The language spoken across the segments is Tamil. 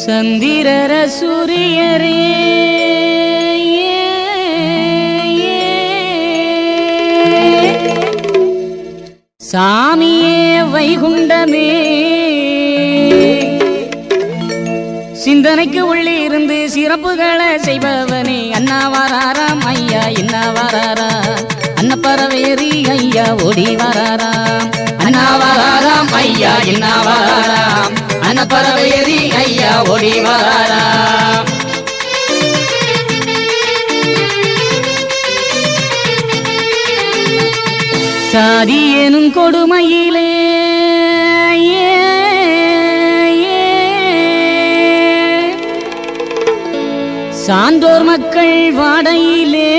சந்திரர சூரியரே சாமியே வைகுண்டமே சிந்தனைக்கு உள்ளே இருந்து சிறப்புகளை செய்பவனே அண்ணா வராராம் ஐயா என்ன வராரா அன்னப்பறவேறி ஐயா ஓடி வராராம் அண்ணா வராராம் ஐயா என்ன வராராம் அன்னப்பறவேறி ஐயா ஓடி வராராம் சாதி எனும் கொடுமையிலே சான்றோர் மக்கள் வாடையிலே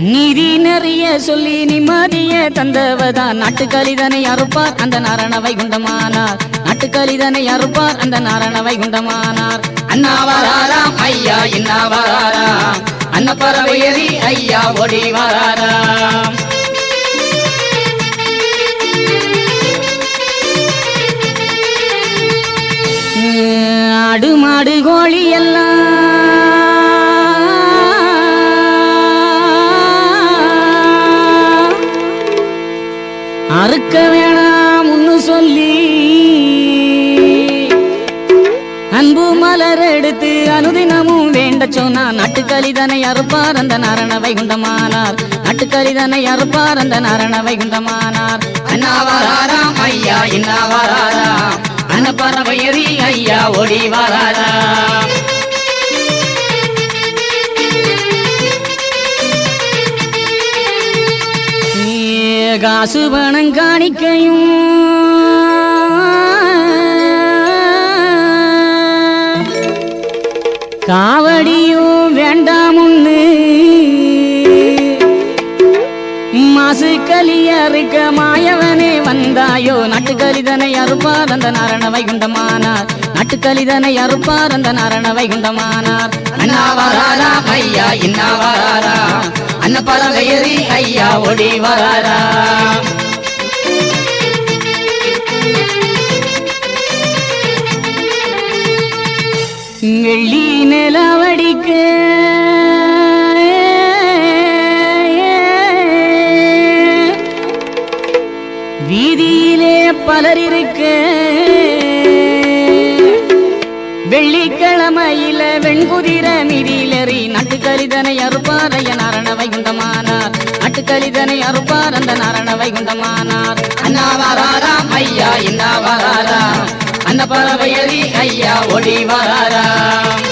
நீதி நிறைய சொல்லி நிம்மதிய தந்தவதான் நாட்டுக்கலிதனை அறுப்பார் அந்த நாரண வைகுண்டமானார் நாட்டுக்கலிதனை அறுப்பார் அந்த நாரண வைகுண்டமானார் அண்ணா வராராம் ஐயா என்ன வராராம் அன்னப்பறவையரி ஐயா ஓடி வராராம் ஆடு மாடு கோழி எல்லாம் அறுக்க வேணாம் முன்னு சொல்லி அன்பு மலர் எடுத்து அனுதினமும் வேண்ட சொன்னா நாட்டுக்கலிதனை அறுப்பார் அந்த நாரண வைகுண்டமானார் நாட்டுக்கலிதனை அறுப்பார் அந்த நாரண வைகுண்டமானார் அண்ணா வராராம் ஐயா என்ன வராராம் அன்னப்பறவையரி ஐயா ஓடி வராராம் காசு பணம் காணிக்கையும் காவடியும் வேண்டாமுன்னு மாசு கலியறுக்க மாயவனே வந்தாயோ நாட்டுக்கலிதனை அறுப்பார் அந்த நாரண வைகுண்டமானார் நாட்டுக்கலிதனை அறுப்பார் அந்த நாரண வைகுண்டமானார் அண்ணா வராராம் ஐயா என்ன வராராம் அன்னப்பறவையரி ஐயா ஓடி வராராம் வெள்ளி நிலவடிக்கு வீதியிலே பலர் இருக்கு வெள்ளிக்கிழமையில வெண்குதிர மிதியிலறி நாட்டுக்கலிதனை அறுப்பார் ஐயா நாரண வைகுண்டமானார் நாட்டுக்கலிதனை அறுப்பார் அந்த நாரண வைகுண்டமானார் அண்ணா வராராம் ஐயா என்ன வராராம் அன்னப்பறவையரி ஐயா ஓடி வராராம்